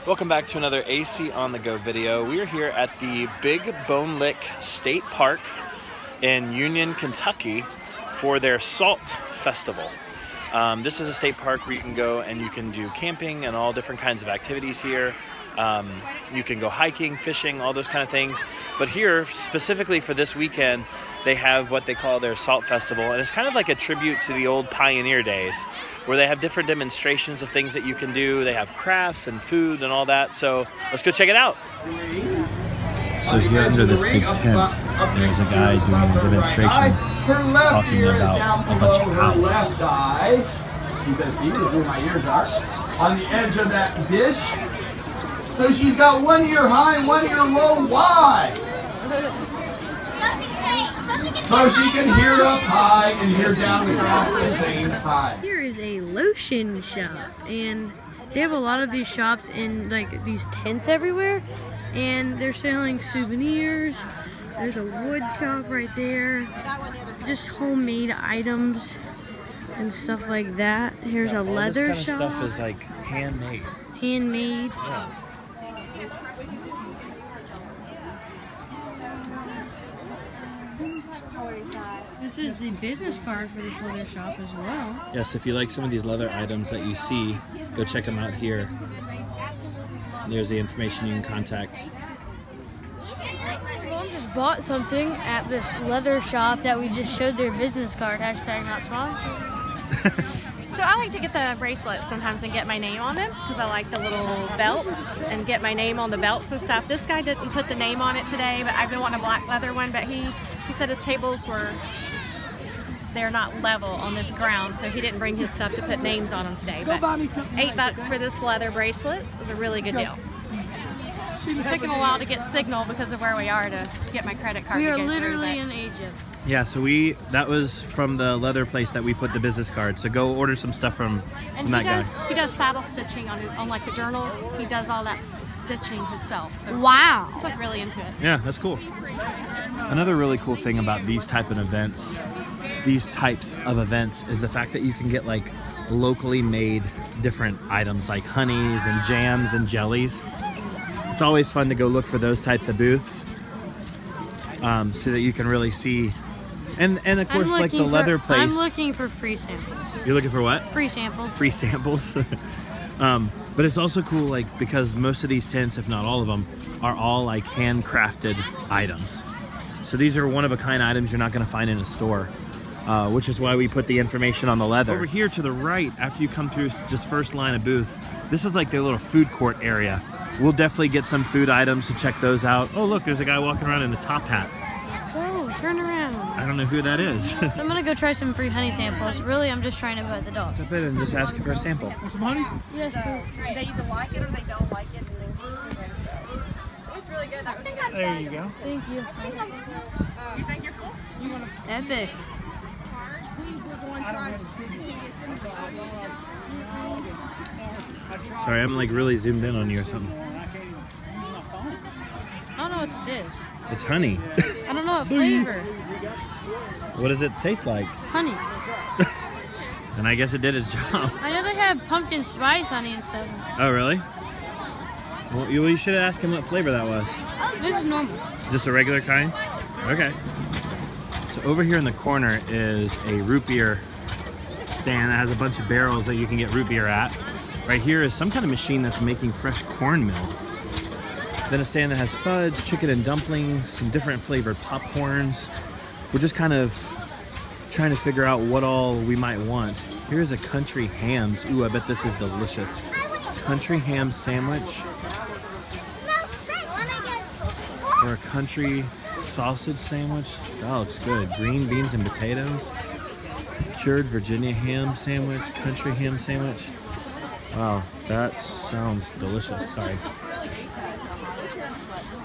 Welcome back to another AC on the Go video. We are here at the Big Bone Lick State Park in Union, Kentucky for their Salt Festival. This is a state park where you can go and you can do camping and all different kinds of activities here. You can go hiking, fishing, all those kind of things. But here, specifically for this weekend, they have what they call their Salt Festival. And it's kind of like a tribute to the old pioneer days, where they have different demonstrations of things that you can do. They have crafts and food and all that. So let's go check it out. So here under this big tent, there's a guy doing a demonstration talking about a bunch of owls. She says, see, this is where my ears are. On the edge of that dish. So she's got 1 ear high and 1 ear low. Why? So she can hear up high and hear down at the same time. Here is a lotion shop, and they have a lot of these shops in like these tents everywhere, and they're selling souvenirs. There's a wood shop right there, just homemade items and stuff like that. Here's a leather shop. All this kind of stuff is like handmade. Handmade. Yeah. This is the business card for this leather shop as well. Yes, if you like some of these leather items that you see, go check them out here. There's the information you can contact. Mom just bought something at this leather shop that we just showed their business card. Hashtag not sponsored. So I like to get the bracelets sometimes and get my name on them because I like the little belts and get my name on the belts and stuff. This guy didn't put the name on it today, but I've been wanting a black leather one, but he said his tables they're not level on this ground, so he didn't bring his stuff to put names on them today. But $8 for this leather bracelet is a really good deal. It took him a while to get signal because of where we are to get my credit card. We to are go literally through, in Egypt. Yeah, so that was from the leather place that we put the business card. So go order some stuff from that guy. He does saddle stitching on like the journals. He does all that stitching himself. So wow. he's like really into it. Yeah, that's cool. Another really cool thing about these types of events is the fact that you can get like locally made different items like honeys and jams and jellies. It's always fun to go look for those types of booths so that you can really see. And of course, like the leather place. I'm looking for free samples. You're looking for what? Free samples. Free samples. But it's also cool, like, because most of these tents, if not all of them, are all like handcrafted items. So these are one-of-a-kind items you're not going to find in a store, which is why we put the information on the leather. Over here to the right, after you come through this first line of booths, this is like their little food court area. We'll definitely get some food items to check those out. Oh, look, there's a guy walking around in a top hat. Oh, turn around. I don't know who that is. So I'm going to go try some free honey samples. Really, I'm just trying to pet the dog. Jump in and just ask for a sample. Want some honey? Yes, please. They either like it or they don't like it. It's really good. There you go. Thank you. You think you're full? Epic. Sorry, I'm like really zoomed in on you or something. I don't know what this is. It's honey. I don't know what flavor. What does it taste like? Honey. And I guess it did its job. I know they have pumpkin spice honey and stuff. Oh, really? Well, you should have asked him what flavor that was. This is normal. Just a regular kind? Okay. So over here in the corner is a root beer stand that has a bunch of barrels that you can get root beer at. Right here is some kind of machine that's making fresh cornmeal. Then a stand that has fudge, chicken and dumplings, some different flavored popcorns. We're just kind of trying to figure out what all we might want. Here's a country hams. Ooh, I bet this is delicious. Country ham sandwich. Or a country sausage sandwich. That looks good. Green beans and potatoes. Cured Virginia ham sandwich. Country ham sandwich. Wow, that sounds delicious. Sorry.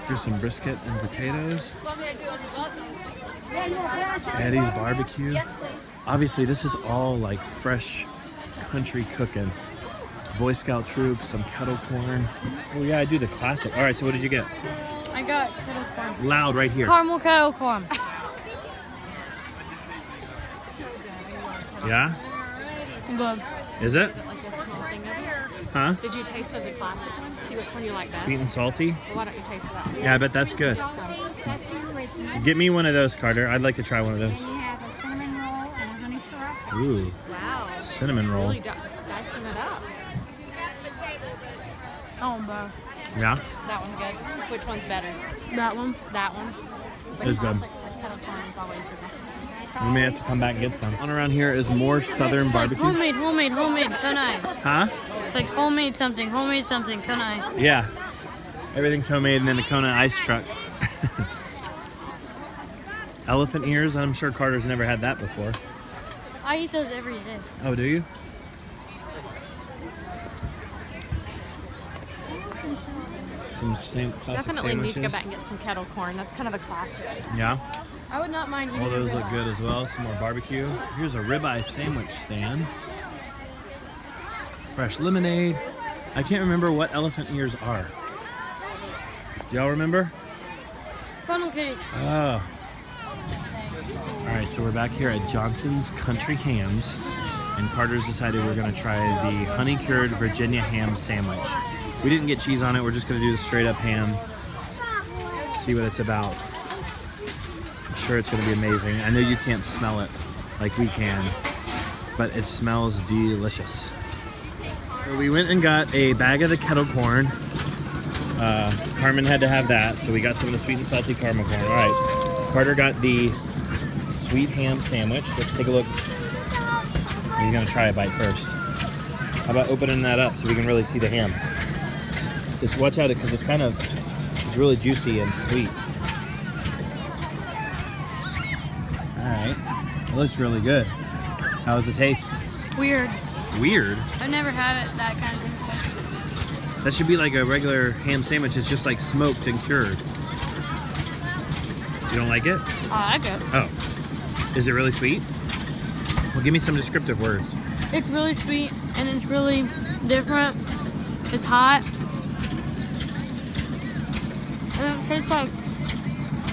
Here's some brisket and potatoes. Eddie's barbecue. Obviously, this is all like fresh country cooking. Boy Scout troops, some kettle corn. Oh yeah, I do the classic. All right, so what did you get? I got kettle corn. Loud right here. Caramel kettle corn. Yeah? Good. Is it? Huh? Did you taste of the classic one? See which one you like best? Sweet and salty? Well, why don't you taste that one? Yeah, I bet that's good. That's the original. Get me one of those, Carter. I'd like to try one of those. Then you have a cinnamon roll and a honey syrup. Ooh, Wow. cinnamon roll. Really dicing it up. Oh, bro. Yeah? That one's good. Which one's better? That one. That one. The It's good. classic, the kettle corn is always the best. We may have to come back and get some. On around here is more southern barbecue. Homemade, so nice. Huh? It's like homemade something, so nice. Yeah. Everything's homemade and then the Kona ice truck. Elephant ears, I'm sure Carter's never had that before. I eat those every day. Oh, do you? Some same classic Definitely need to go sandwiches. back and get some kettle corn. That's kind of a classic. Yeah. I would not mind eating All those a look ribeye. good as well. Some more barbecue. Here's a ribeye sandwich stand. Fresh lemonade. I can't remember what elephant ears are. Do y'all remember? Funnel cakes. Oh. All right, so we're back here at Johnson's Country Hams, and Carter's decided we're gonna try the honey-cured Virginia ham sandwich. We didn't get cheese on it. We're just gonna do the straight-up ham. See what it's about. I'm sure it's gonna be amazing. I know you can't smell it like we can, but it smells delicious. So we went and got a bag of the kettle corn. Carmen had to have that, so we got some of the sweet and salty caramel corn. All right, Carter got the sweet ham sandwich. Let's take a look. He's gonna try a bite first. How about opening that up so we can really see the ham? Just watch out because it's really juicy and sweet. All right, it looks really good. How does it taste? Weird. Weird. I've never had it that kind of thing. That should be like a regular ham sandwich. It's just like smoked and cured. You don't like it? I like it. Oh. Is it really sweet? Well, give me some descriptive words. It's really sweet and it's really different. It's hot. And it tastes like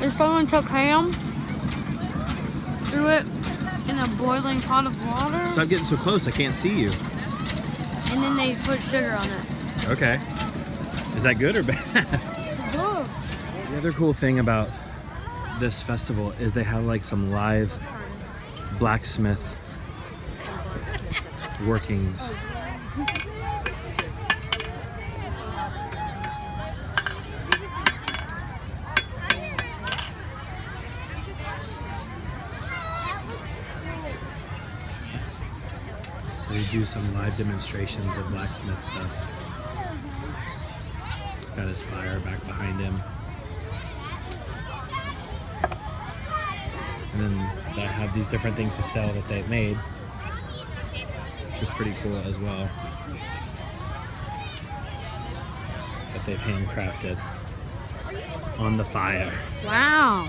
if someone took ham, threw it in a boiling pot of water, Stop getting so close. I can't see you. and then they put sugar on it. Okay. Is that good or bad? Good. The other cool thing about this festival is they have like some live blacksmith workings. So they do some live demonstrations of blacksmith stuff. Got his fire back behind him. And then they have these different things to sell that they've made, which is pretty cool as well. That they've handcrafted on the fire. Wow.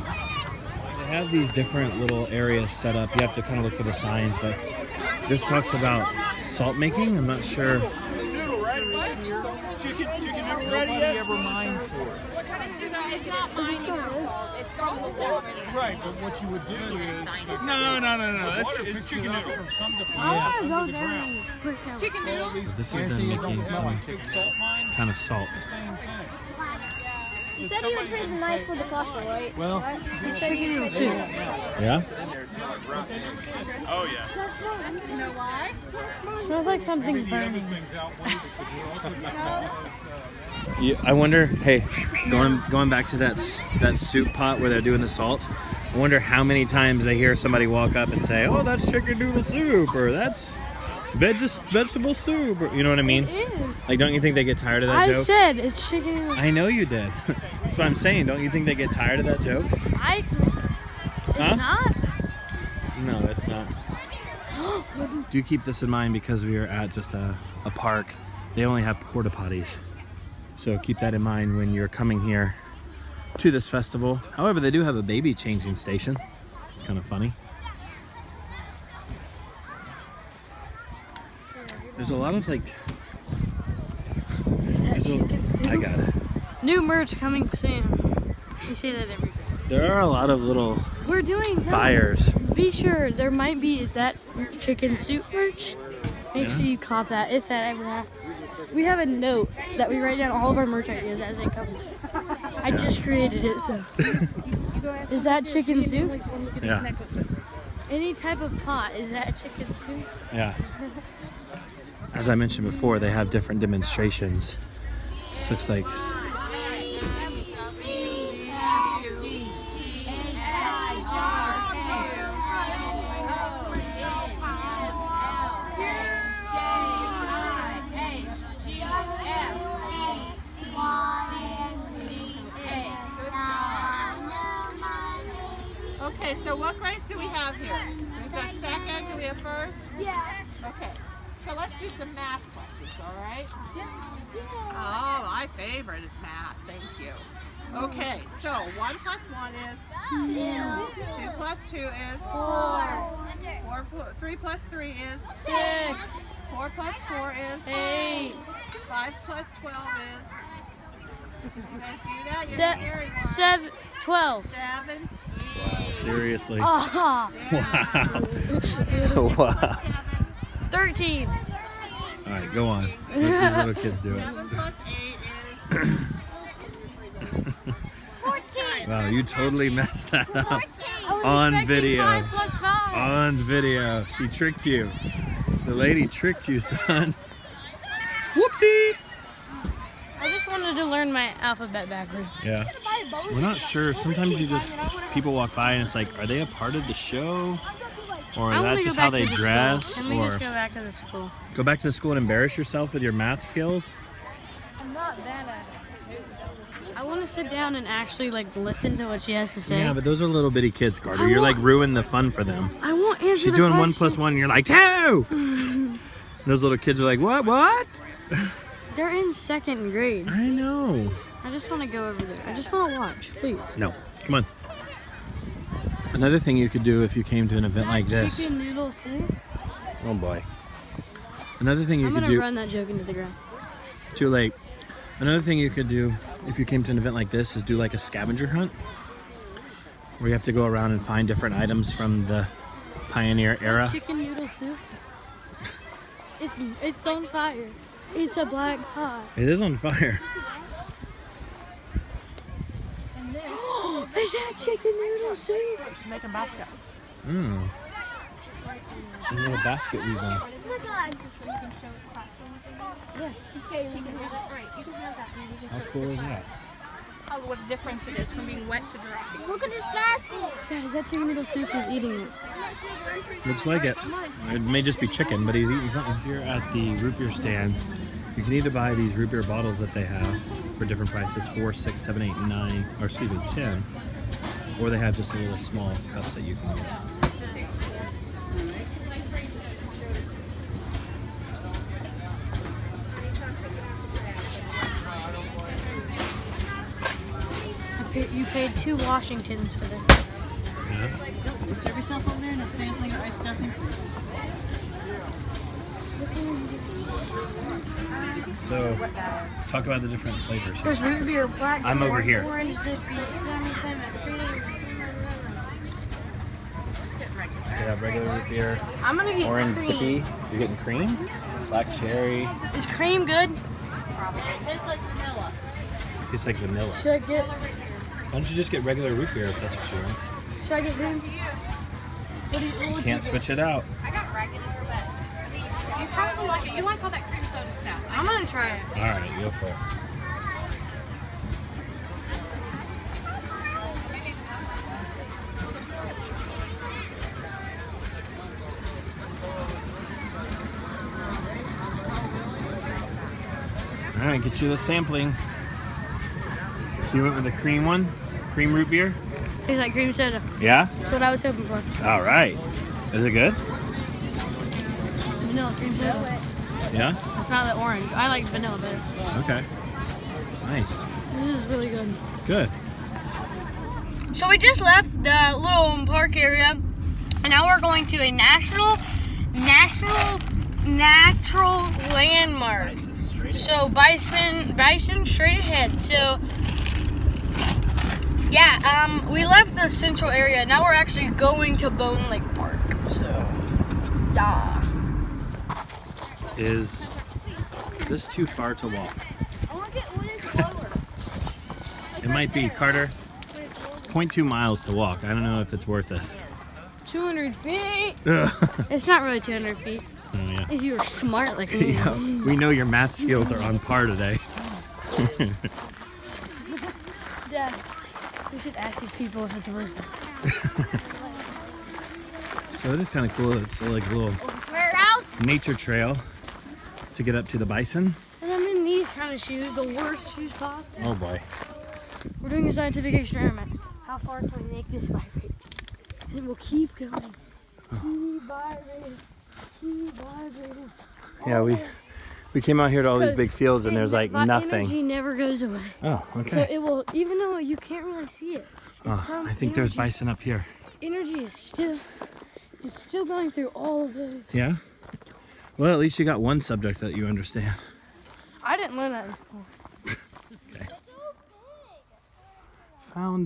They have these different little areas set up. You have to kind of look for the signs, but this talks about salt making. I'm not sure. Nobody ever mined for it. It's not mine. It's from the water. Right, but what you would do is No. It's chicken noodle. from some I want to go there and put that. Chicken noodles. So this is Guarantee them it making don't smell some like chicken salt mine. kind of salt. Same thing. You said you would trade the knife for the crossbow, right? Well, You said you would trade the Yeah? Oh yeah. You know why? Smells like something's the other burning. things out west because we're also gonna I wonder, hey, going back to that soup pot where they're doing the salt, I wonder how many times they hear somebody walk up and say, oh, that's chicken noodle soup, or that's vegetable soup, or, you know what I mean? It is. Like, don't you think they get tired of that I joke? said it's chicken. I know you did. That's what I'm saying. Don't you think they get tired of that joke? It's Huh? not. No, it's not. Do keep this in mind because we are at just a park. They only have porta potties. So keep that in mind when you're coming here to this festival. However, they do have a baby changing station. It's kind of funny. There's a lot of like... Is that there's a- chicken soup? I got it. New merch coming soon. We say that every day. There are a lot of little We're doing fires. Be sure there might be. Is that chicken soup merch? Make Yeah. sure you cop that if that ever happens. we have a note that we write down all of our merch ideas as they come. I just created it, so. Is that chicken soup? Yeah. Any type of pot, is that chicken soup? Yeah. As I mentioned before, they have different demonstrations. This looks like Okay, so what grades do we have here? We've got second, do we have first? Yeah. Okay, so let's do some math questions, all right? Oh, my favorite is math, thank you. Okay, so 1 plus 1 is? 2 plus 2 is? 3 plus 3 is? 6. 4 plus 4 is? 8. 5 plus 12 is? You guys do that? You're not hearing that. 12. 17. wow, seriously. Ah, Wow. Wow. 13. All right, go on. Let these little kids do it. 7 plus 8 is? 14. Wow, you totally messed that up. 14. I was On expecting video. 5 plus 5. On video. She tricked you. The lady tricked you, son. Whoopsie. I just wanted to learn my alphabet backwards. Yeah. We're not sure. Sometimes you just, people walk by and it's like, are they a part of the show? Or I wanna that's go just back how to they the dress? school. Can we Or just go back to the school? go back to the school and embarrass yourself with your math skills? I'm not bad at it. I want to sit down and actually like listen to what she has to say. Yeah, but those are little bitty kids, Carter. I You're like want- ruining the fun for them. I won't answer She's the doing 1 question. plus 1 and you're like, 2! Those little kids are like, what? They're in 2nd grade. I know. I just want to go over there. I just want to watch, please. No, come on. Another thing you could do if you came to an event like this. Chicken noodle soup. Oh boy. Another thing you I'm could gonna do. run that joke into the ground. Too late. Another thing you could do if you came to an event like this is do like a scavenger hunt, where you have to go around and find different items from the pioneer era. Chicken noodle soup. It's on fire. It's a black pot. It is on fire. Is that chicken noodle soup? Make a basket. Mmm. A little basket weaving. Oh my god. How cool is that? Oh, what a difference it is from being wet to dry. Look at this basket. Dad, is that chicken noodle soup? He's eating it. Looks like it. It may just be chicken, but he's eating something. Here at the root beer stand, you can either buy these root beer bottles that they have for different prices, 4, 6, 7, 8, 9, or excuse me, 10. Or they have just a little small cups that you can get. You paid 2 Washingtons for this. Yeah. Serve yourself over there and a sampling of ice stuffing. So, talk about the different flavors. There's root beer, black I'm over currant, here. orange zippy, cinnamon, cream. They have regular root beer, I'm gonna get orange cream. zippy. You're getting cream? Black cherry. Is cream good? It tastes like vanilla. Tastes like vanilla. Should I get? Why don't you just get regular root beer if that's what you want? Should I get cream? You can't switch it out. I got regular, but you probably like it. You like all that cream soda stuff. I'm gonna try it. All right, go for it. All right, get you the sampling. So you went with the cream one? Cream root beer? Tastes like cream soda. Yeah? That's what I was hoping for. All right. Is it good? Vanilla cream soda. Yeah? It's not the orange. I like vanilla better. Okay. Nice. This is really good. Good. So we just left the little park area, and now we're going to a national natural landmark. So Bison straight ahead. So yeah, we left the central area. Now we're actually going to Bone Lake Park. So yeah. Is this too far to walk? I want to get 1 inch lower. It might be, Carter. 0.2 miles to walk. I don't know if it's worth it. 200 feet. Ugh. It's not really 200 feet. Oh, yeah. If you were smart like me. Yeah, we know your math skills are on par today. Dad, we should ask these people if it's worth it. So it is kind of cool. It's like a little nature trail to get up to the Bison. And I'm in these kind of shoes, the worst shoes possible. Oh boy. We're doing a scientific experiment. How far can we make this vibrate? And we'll keep going. Keep vibrating. Keep vibrating. Yeah, we came out here to all these big fields and there's like nothing. Energy never goes away. Oh, okay. So it will, even though you can't really see it. Oh, I think there's bison up here. Energy is still, it's still going through all of those. Yeah? Well, at least you got one subject that you understand. I didn't learn that in school. Okay. Found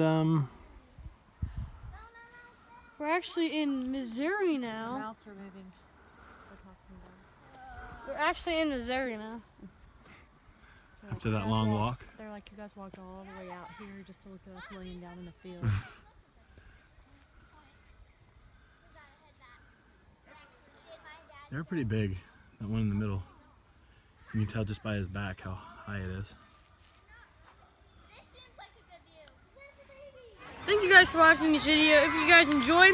We're actually in Missouri now. Routes are moving. We're actually in Missouri now. after that long walk. They're like, you guys walked all the way out here just to look at us laying down in the field. They're pretty big, that one in the middle. You can tell just by his back how high it is. Thank you guys for watching this video. If you guys enjoyed,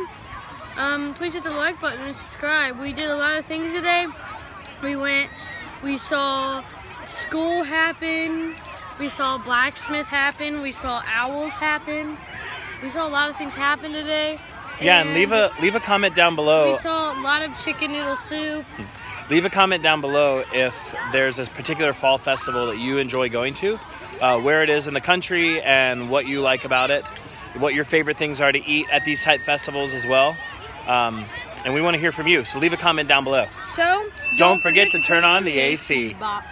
please hit the like button and subscribe. We did a lot of things today. We saw school happen, we saw Blacksmith happen, we saw owls happen. We saw a lot of things happen today. Yeah, and leave a comment down below. We saw a lot of chicken noodle soup. Leave a comment down below if there's a particular fall festival that you enjoy going to, where it is in the country and what you like about it, what your favorite things are to eat at these type festivals as well. And we want to hear from you, so leave a comment down below. So, Don't forget to turn on the AC. box.